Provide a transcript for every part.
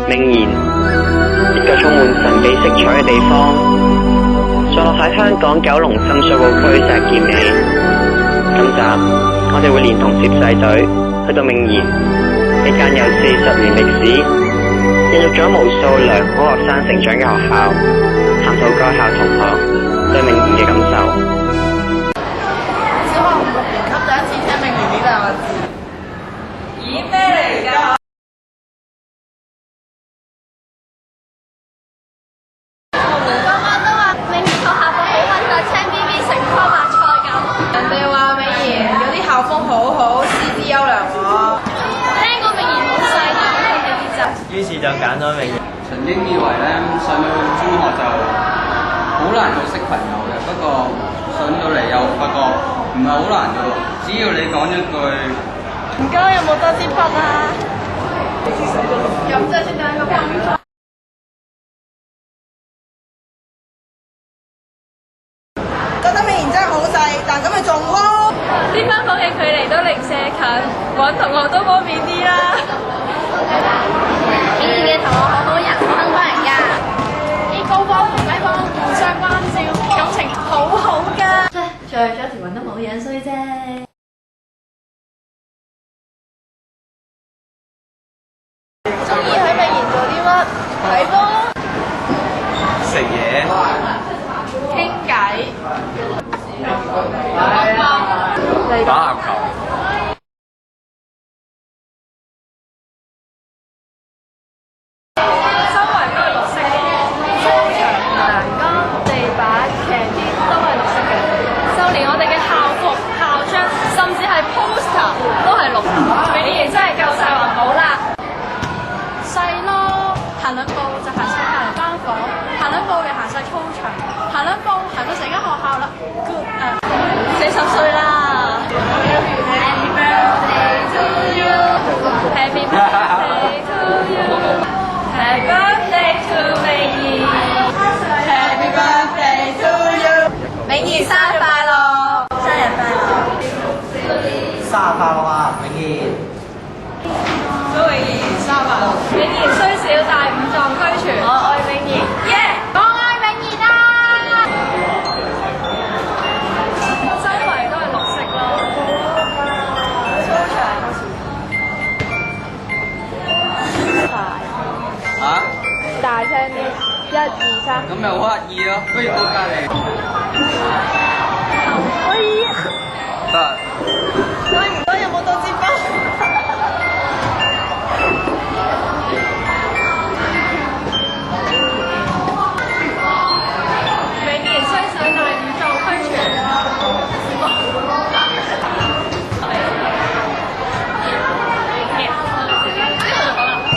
明賢，一個充滿神秘色彩嘅地方，坐落喺香港九龍深水埗區石硤尾。今集我哋會連同攝製隊去到明賢呢間有40年歷史、孕育咗無數良好學生成長嘅學校，探討該校同學對明賢嘅感受。小學5、6年級第一次聽明賢呢兩個字，咦咩嚟㗎？個個都話明賢學校個好核突，青 BB 成棵白菜咁。人哋話明賢嗰啲校風好好，師資優良喎。聽過明賢好細膽嘅地質，於是就揀咗明賢。曾經以為咧上到中學就好難做識朋友嘅，不過上到嚟又發覺唔係好難嘅喎，只要你講一句唔該，有冇多支筆啊？咁即係先兩個朋友。覺得明賢真係好細，但咁咪仲好。呢班房嘅距離都零舍近，揾同學都方便啲啦。明賢嘅同學好好人，好肯幫人㗎。啲高幫同低幫互相關照，感情好好㗎。着咗條裙都冇樣衰啫。中意喺明賢做啲乜？睇波、食嘢、傾偈、打籃球。周圍都係綠色咯，操場、欄杆、地板、騎邊都係綠色嘅，就連我哋嘅校服、校章，甚至係 poster 都係綠。明賢真係夠晒環保啦！細咯，行兩步就行晒隔離班房，行兩步又行晒操場，行兩步行到成間學校啦。Good 40歲啦 ！Happy birthday to you，Happy birthday to you，Happy birthday to 明賢 Happy birthday to you， 明賢生日快樂！生日快樂！生日快樂啊，明賢！祝明賢生日快樂！明賢雖小，但五臟俱全。我愛明賢，耶！我愛明賢啊！周圍都係綠色咯，操場啊？大聲啲，1、2、3。咁咪好刻意咯，不如過隔離。可以。得。唔該，有冇多支筆？明賢雖小，但五臟俱全。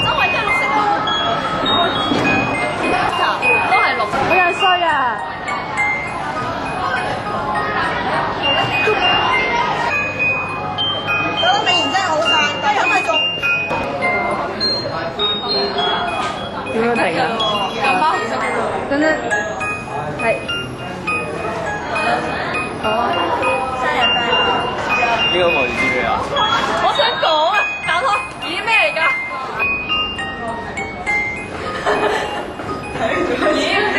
周圍都係綠色都係綠色，好樣衰啊！覺得明賢真係好細，但咁咪仲點樣停啊？咁包紅色等陣，係。好啊。生日快樂！呢個我哋知咩啊？我想講啊，打開，咦咩嚟㗎？咦咩